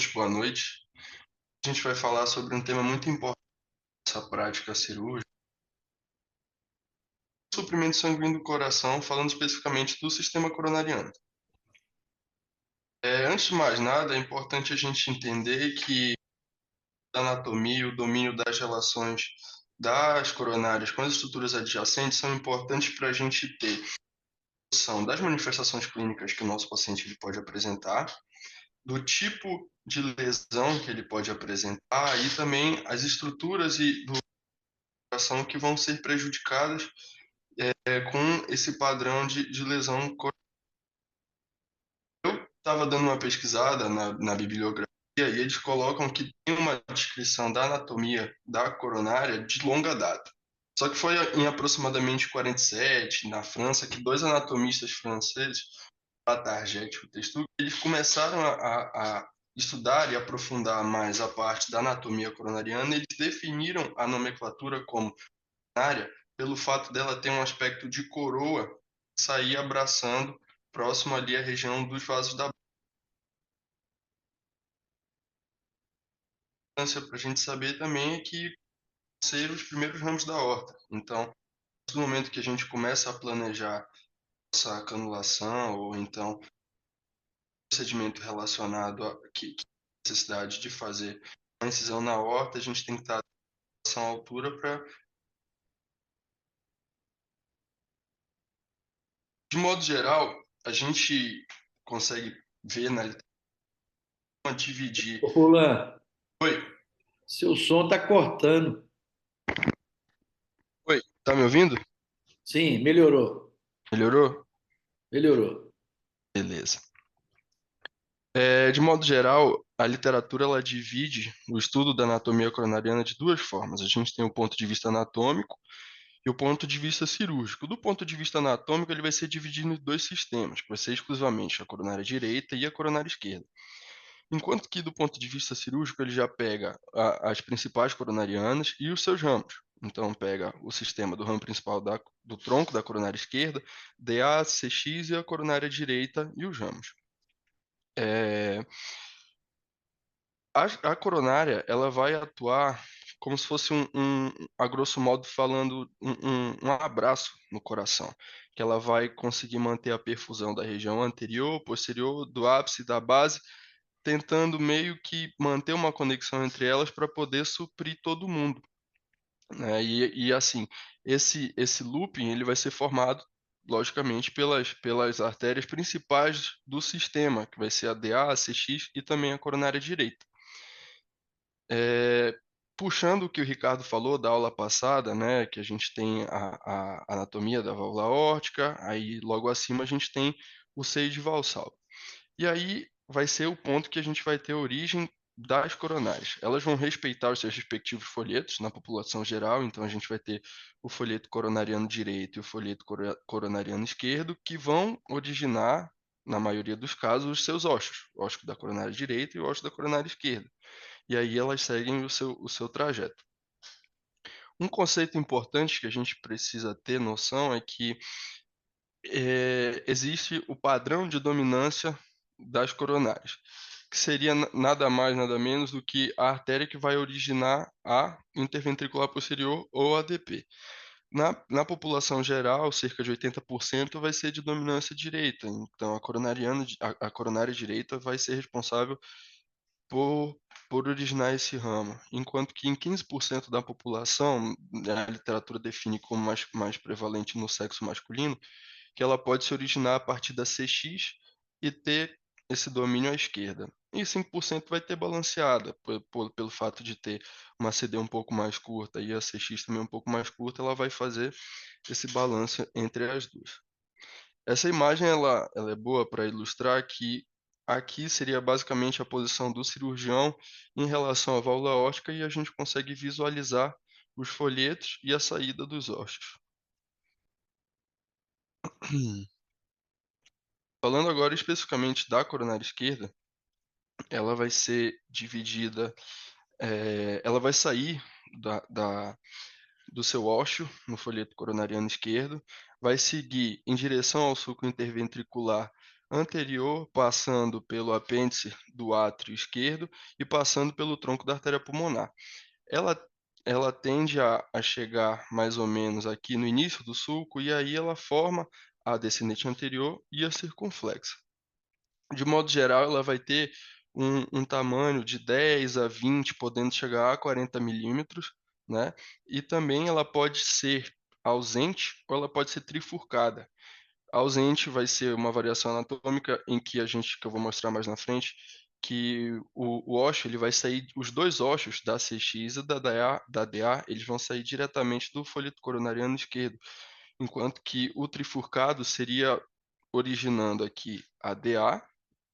estudantes, boa noite. A gente vai falar sobre um tema muito importante nessa prática cirúrgica, suprimento sanguíneo do coração, falando especificamente do sistema coronariano. Antes de mais nada, é importante a gente entender que a anatomia e o domínio das relações das coronárias com as estruturas adjacentes são importantes para a gente ter noção das manifestações clínicas que o nosso paciente ele pode apresentar, do tipo de lesão que ele pode apresentar e também as estruturas e do coração que vão ser prejudicadas com esse padrão de lesão. Eu estava dando uma pesquisada na bibliografia e eles colocam que tem uma descrição da anatomia da coronária de longa data. Só que foi em aproximadamente 47, na França, que dois anatomistas franceses, Target e Testuque, eles começaram a estudar e aprofundar mais a parte da anatomia coronariana. Eles definiram a nomenclatura como coronária pelo fato dela ter um aspecto de coroa sair abraçando próximo ali a região dos vasos da base. Para a gente saber também é que ser os primeiros ramos da horta. Então, no momento que a gente começa a planejar essa canulação ou então procedimento relacionado a que necessidade de fazer uma incisão na horta, a gente tem que estar à altura para, de modo geral, a gente consegue ver na literatura dividir. Ô, Fulan, Oi, seu som tá cortando. oi, tá me ouvindo? Sim, melhorou. Melhorou? Melhorou. Beleza. De modo geral, a literatura ela divide o estudo da anatomia coronariana de duas formas. A gente tem o ponto de vista anatômico e o ponto de vista cirúrgico. Do ponto de vista anatômico, ele vai ser dividido em dois sistemas, que vai ser exclusivamente a coronária direita e a coronária esquerda. Enquanto que do ponto de vista cirúrgico, ele já pega as principais coronarianas e os seus ramos. Então, pega o sistema do ramo principal do tronco da coronária esquerda, DA, CX e a coronária direita e os ramos. É, a coronária, ela vai atuar como se fosse a grosso modo falando, um abraço no coração, que ela vai conseguir manter a perfusão da região anterior, posterior, do ápice e da base, tentando meio que manter uma conexão entre elas para poder suprir todo mundo, né? E assim, esse looping ele vai ser formado, logicamente, pelas artérias principais do sistema, que vai ser a DA, a CX e também a coronária direita. É, puxando o que o Ricardo falou da aula passada, né, que a gente tem a anatomia da válvula aórtica, aí logo acima a gente tem o seio de Valsalva. E aí vai ser o ponto que a gente vai ter a origem das coronárias. Elas vão respeitar os seus respectivos folhetos na população geral, então a gente vai ter o folheto coronariano direito e o folheto coronariano esquerdo, que vão originar, na maioria dos casos, os seus ossos, o ósseo da coronária direita e o ósseo da coronária esquerda. E aí elas seguem o seu trajeto. Um conceito importante que a gente precisa ter noção é que existe o padrão de dominância das coronárias, que seria nada mais, nada menos do que a artéria que vai originar a interventricular posterior ou ADP. Na população geral, cerca de 80% vai ser de dominância direita, então a coronária direita vai ser responsável por, por originar esse ramo, enquanto que em 15% da população, a literatura define como mais prevalente no sexo masculino, que ela pode se originar a partir da CX e ter esse domínio à esquerda. E 5% vai ter balanceada, pelo fato de ter uma CD um pouco mais curta e a CX também um pouco mais curta, ela vai fazer esse balanço entre as duas. Essa imagem ela é boa para ilustrar que aqui seria basicamente a posição do cirurgião em relação à válvula aórtica e a gente consegue visualizar os folhetos e a saída dos ossos. Falando agora especificamente da coronária esquerda, ela vai ser dividida, ela vai sair do seu ósseo no folheto coronariano esquerdo, vai seguir em direção ao sulco interventricular anterior, passando pelo apêndice do átrio esquerdo e passando pelo tronco da artéria pulmonar. Ela ela tende a chegar mais ou menos aqui no início do sulco, e aí ela forma a descendente anterior e a circunflexa. De modo geral, ela vai ter um tamanho de 10 a 20, podendo chegar a 40 milímetros, né, e também ela pode ser ausente ou ela pode ser trifurcada. Ausente vai ser uma variação anatômica em que eu vou mostrar mais na frente, que o ósseo ele vai sair, os 2 ossos da CX e da DA, eles vão sair diretamente do folheto coronariano esquerdo, enquanto que o trifurcado seria originando aqui a DA,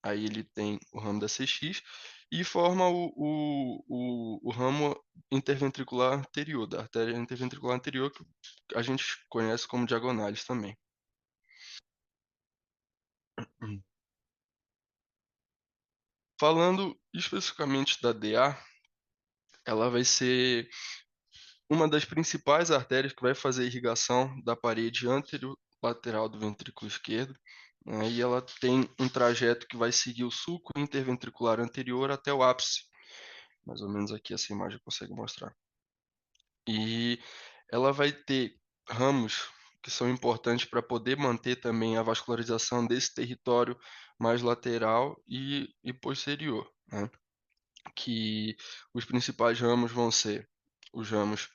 aí ele tem o ramo da CX e forma o ramo interventricular anterior, da artéria interventricular anterior, que a gente conhece como diagonais também. Falando especificamente da DA, ela vai ser uma das principais artérias que vai fazer a irrigação da parede anterolateral do ventrículo esquerdo, né, e ela tem um trajeto que vai seguir o sulco interventricular anterior até o ápice. Mais ou menos aqui essa imagem consegue mostrar. E ela vai ter ramos que são importantes para poder manter também a vascularização desse território mais lateral e posterior, né? Que os principais ramos vão ser os ramos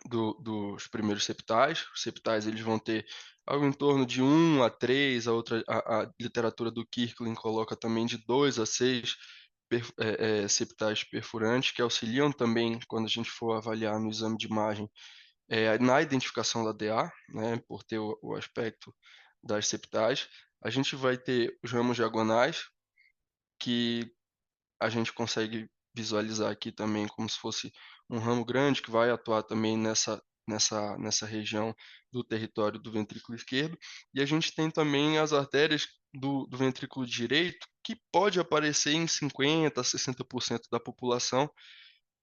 dos primeiros septais. Os septais eles vão ter algo em torno de 1 a 3, a literatura do Kirkland coloca também de 2 a 6 septais perfurantes, que auxiliam também quando a gente for avaliar no exame de imagem, na identificação da DA, né, por ter o aspecto das septais. A gente vai ter os ramos diagonais, que a gente consegue visualizar aqui também como se fosse um ramo grande que vai atuar também nessa região do território do ventrículo esquerdo. E a gente tem também as artérias do ventrículo direito, que pode aparecer em 50 a 60% da população,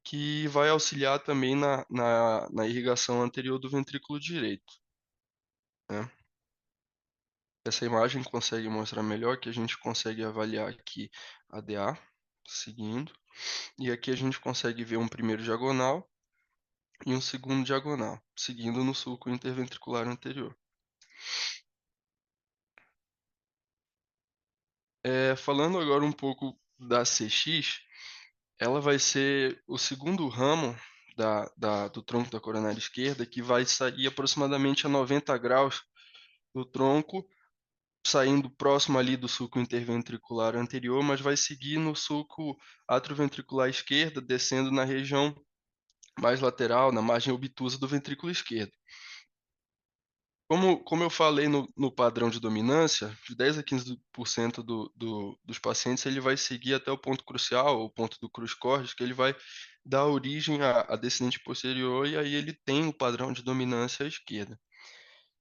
que vai auxiliar também na irrigação anterior do ventrículo direito, né? Essa imagem consegue mostrar melhor, que a gente consegue avaliar aqui a DA seguindo. E aqui a gente consegue ver um primeiro diagonal e um segundo diagonal, seguindo no sulco interventricular anterior. Falando agora um pouco da CX, ela vai ser o segundo ramo do tronco da coronária esquerda, que vai sair aproximadamente a 90 graus do tronco, saindo próximo ali do sulco interventricular anterior, mas vai seguir no sulco atrioventricular esquerda, descendo na região mais lateral, na margem obtusa do ventrículo esquerdo. Como eu falei no padrão de dominância, de 10 a 15% dos pacientes, ele vai seguir até o ponto crucial, o ponto do cruz-cortes, que ele vai dar origem à descendente posterior, e aí ele tem o padrão de dominância à esquerda.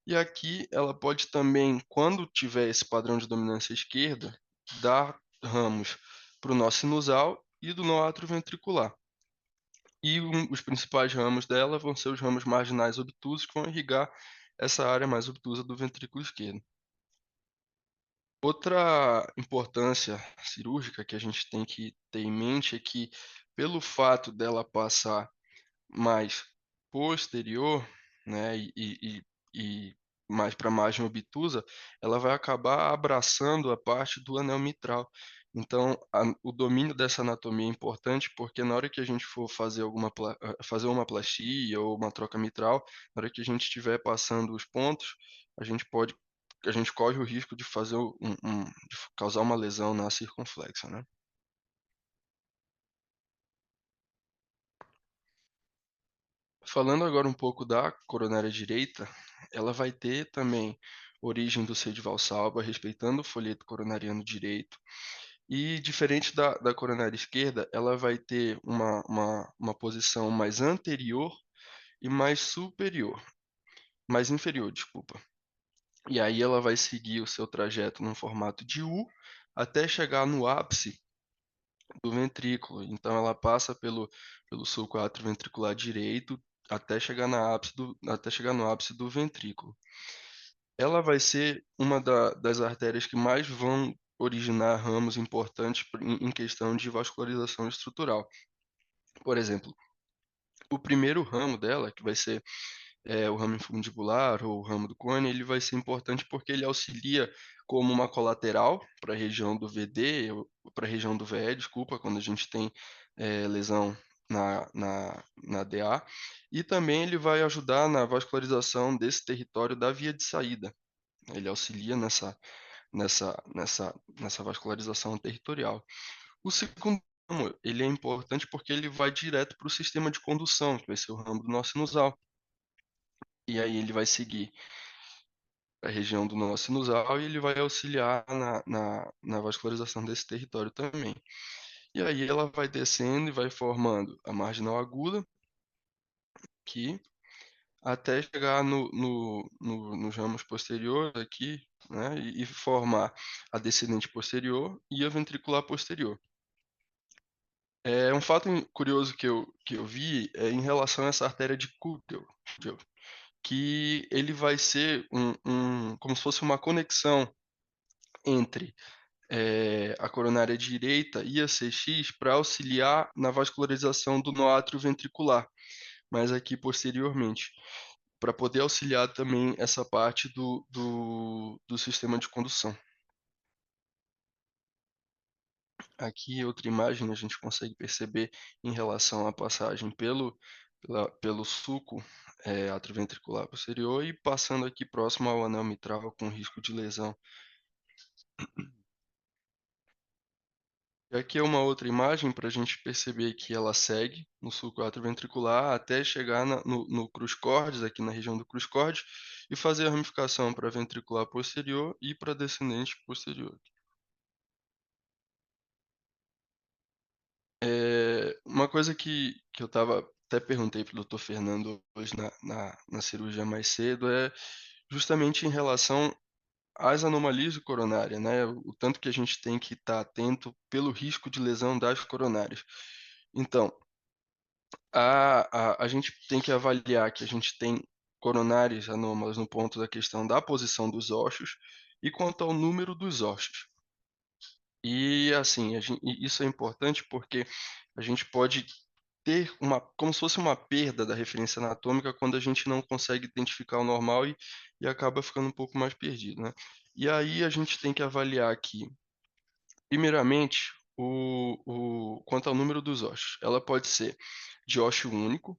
E aqui ela pode também, quando tiver esse padrão de dominância à esquerda, dar ramos para o nó sinusal e do nó atrioventricular. E os principais ramos dela vão ser os ramos marginais obtusos, que vão irrigar essa área mais obtusa do ventrículo esquerdo. Outra importância cirúrgica que a gente tem que ter em mente é que, pelo fato dela passar mais posterior, né, e mais para a margem obtusa, ela vai acabar abraçando a parte do anel mitral. Então, o domínio dessa anatomia é importante, porque na hora que a gente for fazer uma plastia ou uma troca mitral, na hora que a gente estiver passando os pontos, a gente pode, a gente corre o risco de fazer de causar uma lesão na circunflexa, né? Falando agora um pouco da coronária direita, ela vai ter também origem do seio de Valsalva, respeitando o folheto coronariano direito. E diferente da coronária esquerda, ela vai ter uma posição mais anterior e mais superior, mais inferior, desculpa. E aí ela vai seguir o seu trajeto num formato de U até chegar no ápice do ventrículo. Então ela passa pelo sulco atrioventricular direito até chegar no ápice do ventrículo. ela vai ser uma das artérias que mais vão originar ramos importantes em questão de vascularização estrutural. Por exemplo, o primeiro ramo dela, que vai ser o ramo infundibular ou o ramo do cone, ele vai ser importante porque ele auxilia como uma colateral para a região do VD, para a região do VE, desculpa, quando a gente tem lesão na DA, e também ele vai ajudar na vascularização desse território da via de saída. Ele auxilia nessa vascularização territorial. O segundo ramo, ele é importante porque ele vai direto para o sistema de condução, que vai ser o ramo do nó sinusal. E aí ele vai seguir a região do nó sinusal e ele vai auxiliar na vascularização desse território também. E aí ela vai descendo e vai formando a marginal aguda aqui, até chegar nos ramos posteriores aqui, né, e formar a descendente posterior e a ventricular posterior. Um fato curioso que eu vi é em relação a essa artéria de Kugel, que ele vai ser como se fosse uma conexão entre a coronária direita e a CX para auxiliar na vascularização do nó ventricular, mas aqui posteriormente, para poder auxiliar também essa parte do sistema de condução. Aqui, outra imagem, a gente consegue perceber em relação à passagem pelo sulco atrioventricular posterior e passando aqui próximo ao anel mitral com risco de lesão. E aqui é uma outra imagem para a gente perceber que ela segue no sulco atrioventricular até chegar no cruz-cordes, aqui na região do cruz-cordes, e fazer a ramificação para ventricular posterior e para descendente posterior. Uma coisa que eu até perguntei para o Dr. Fernando hoje na cirurgia mais cedo é justamente em relação às anomalias coronárias, né? O tanto que a gente tem que estar atento pelo risco de lesão das coronárias. Então, a gente tem que avaliar que a gente tem coronárias anômalas no ponto da questão da posição dos ossos e quanto ao número dos ossos. E assim, isso é importante porque a gente pode ter como se fosse uma perda da referência anatômica quando a gente não consegue identificar o normal e acaba ficando um pouco mais perdido, né? E aí a gente tem que avaliar aqui, primeiramente, quanto ao número dos ossos. Ela pode ser de ósseo único,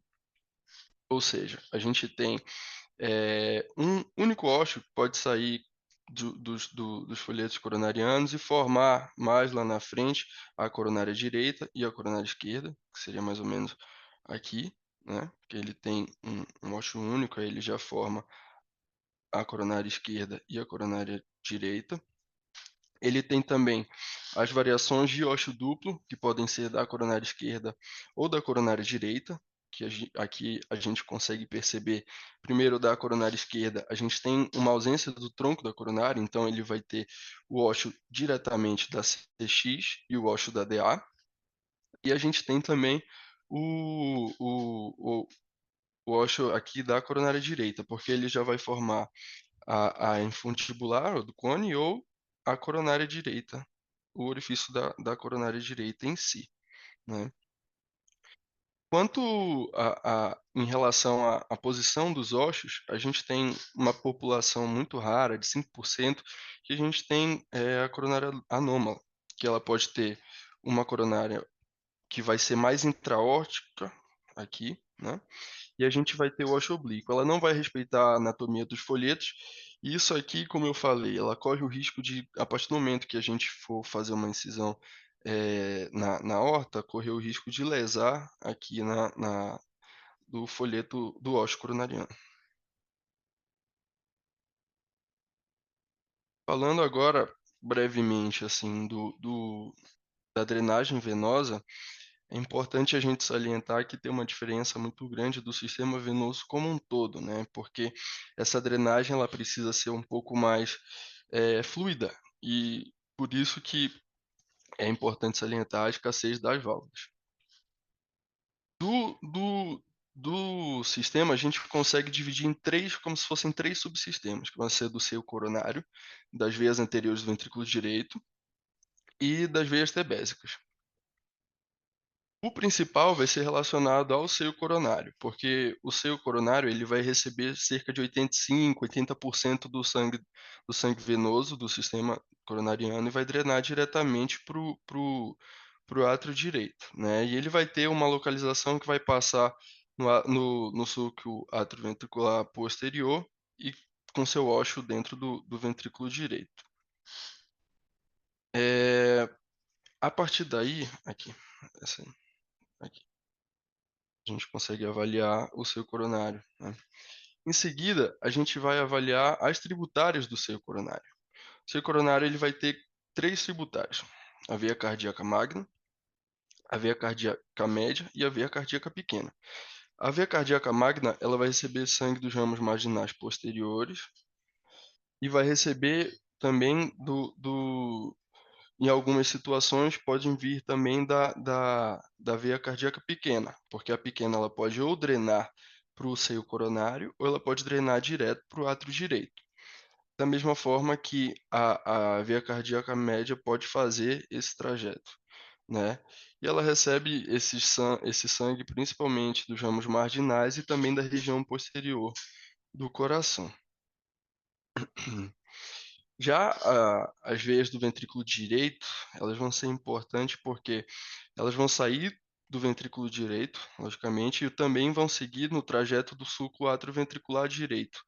ou seja, a gente tem um único ósseo que pode sair dos folhetos coronarianos e formar mais lá na frente a coronária direita e a coronária esquerda, que seria mais ou menos aqui, né? Que ele tem um ósseo único, aí ele já forma a coronária esquerda e a coronária direita. Ele tem também as variações de ósseo duplo, que podem ser da coronária esquerda ou da coronária direita, que aqui a gente consegue perceber, primeiro da coronária esquerda, a gente tem uma ausência do tronco da coronária, então ele vai ter o ósseo diretamente da CX e o ósseo da DA, e a gente tem também o, o, o, o ósseo aqui da coronária direita, porque ele já vai formar a infundibular, ou do cone, ou a coronária direita, o orifício da coronária direita em si, né? Quanto em relação à posição dos ossos, a gente tem uma população muito rara, de 5%, que a gente tem a coronária anômala, que ela pode ter uma coronária que vai ser mais intraórtica, aqui, né? E a gente vai ter o ósseo oblíquo. Ela não vai respeitar a anatomia dos folhetos. E isso aqui, como eu falei, ela corre o risco de, a partir do momento que a gente for fazer uma incisão na horta, correr o risco de lesar aqui do folheto do ósseo coronariano. Falando agora brevemente assim da drenagem venosa, é importante a gente salientar que tem uma diferença muito grande do sistema venoso como um todo, né? Porque essa drenagem ela precisa ser um pouco mais fluida e por isso que é importante salientar a escassez das válvulas. Do sistema, a gente consegue dividir em três, como se fossem três subsistemas, que vão ser do seio coronário, das veias anteriores do ventrículo direito e das veias tebésicas. O principal vai ser relacionado ao seio coronário, porque o seio coronário ele vai receber cerca de 85, 80% do sangue venoso do sistema coronariano e vai drenar diretamente para o átrio direito, né? E ele vai ter uma localização que vai passar no sulco atrioventricular posterior e com seu ósseo dentro do ventrículo direito. A partir daí, aqui, essa aí, aqui a gente consegue avaliar o seio coronário, né? Em seguida, a gente vai avaliar as tributárias do seio coronário. O seio coronário ele vai ter três tributárias: a veia cardíaca magna, a veia cardíaca média e a veia cardíaca pequena. A veia cardíaca magna ela vai receber sangue dos ramos marginais posteriores e vai receber também em algumas situações podem vir também da veia cardíaca pequena, porque a pequena ela pode ou drenar para o seio coronário ou ela pode drenar direto para o átrio direito. Da mesma forma que a veia cardíaca média pode fazer esse trajeto, né? E ela recebe esse sangue principalmente dos ramos marginais e também da região posterior do coração. Já as veias do ventrículo direito, elas vão ser importantes porque elas vão sair do ventrículo direito, logicamente, e também vão seguir no trajeto do sulco atrioventricular direito.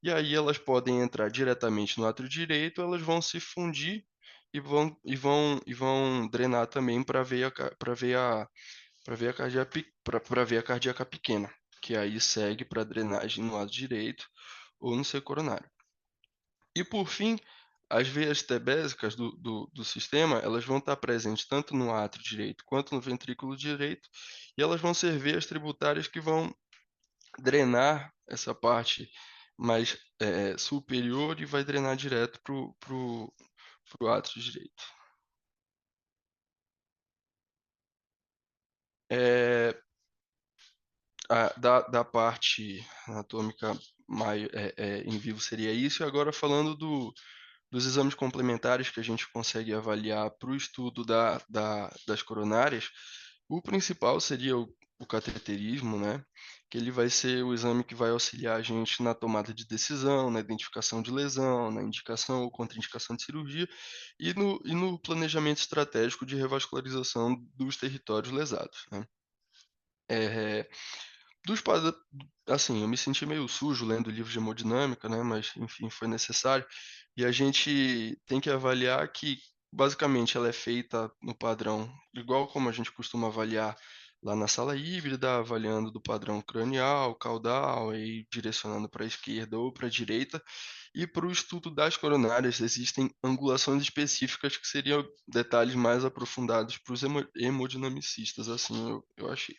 E aí elas podem entrar diretamente no átrio direito, elas vão se fundir e vão drenar também para a veia cardíaca pequena, que aí segue para drenagem no lado direito ou no seu coronário. E por fim, as veias tebésicas do sistema, elas vão estar presentes tanto no átrio direito quanto no ventrículo direito, e elas vão ser veias tributárias que vão drenar essa parte mais superior e vai drenar direto pro átrio direito. Da parte anatômica em vivo seria isso, e agora falando dos exames complementares que a gente consegue avaliar para o estudo das coronárias, o principal seria o cateterismo, né? Que ele vai ser o exame que vai auxiliar a gente na tomada de decisão, na identificação de lesão, na indicação ou contraindicação de cirurgia e no planejamento estratégico de revascularização dos territórios lesados, né? É, dos pada- assim, eu me senti meio sujo lendo o livro de hemodinâmica, né? Mas, enfim, foi necessário. E a gente tem que avaliar que, basicamente, ela é feita no padrão, igual como a gente costuma avaliar lá na sala híbrida, avaliando do padrão cranial, caudal, e direcionando para a esquerda ou para a direita. E para o estudo das coronárias, existem angulações específicas que seriam detalhes mais aprofundados para os hemodinamicistas, assim, eu achei.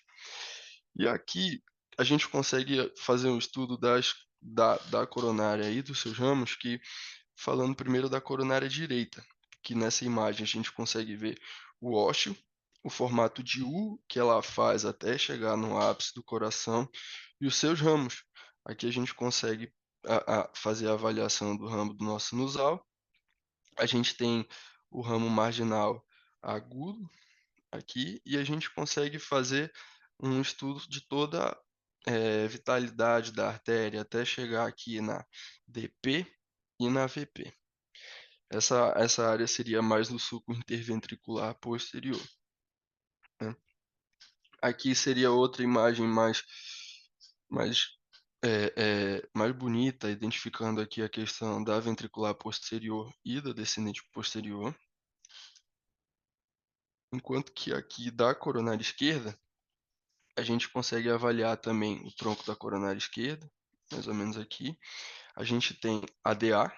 E aqui a gente consegue fazer um estudo da coronária e dos seus ramos, que falando primeiro da coronária direita, que nessa imagem a gente consegue ver o ósseo, o formato de U que ela faz até chegar no ápice do coração e os seus ramos. Aqui a gente consegue fazer a avaliação do ramo do nosso sinusal. A gente tem o ramo marginal agudo, aqui e a gente consegue fazer um estudo de toda vitalidade da artéria até chegar aqui na DP e na VP. Essa área seria mais no sulco interventricular posterior, né? Aqui seria outra imagem mais, mais bonita, identificando aqui a questão da ventricular posterior e da descendente posterior. Enquanto que aqui da coronária esquerda, a gente consegue avaliar também o tronco da coronária esquerda, mais ou menos aqui. A gente tem a DA,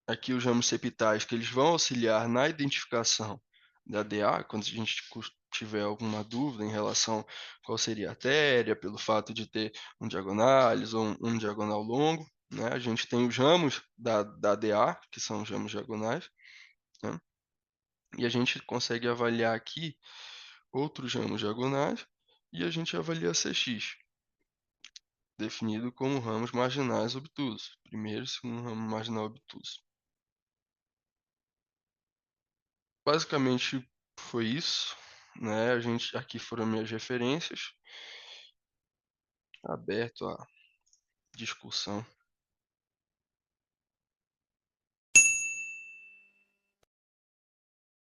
aqui os ramos septais que eles vão auxiliar na identificação da DA, quando a gente tiver alguma dúvida em relação qual seria a artéria, pelo fato de ter um diagonalis ou um diagonal longo, né? A gente tem os ramos da DA, que são os ramos diagonais, né? E a gente consegue avaliar aqui outros ramos diagonais e a gente avalia CX, definido como ramos marginais obtusos, primeiro e segundo ramo marginal obtuso. Basicamente foi isso, né? A gente aqui foram minhas referências, aberto à discussão.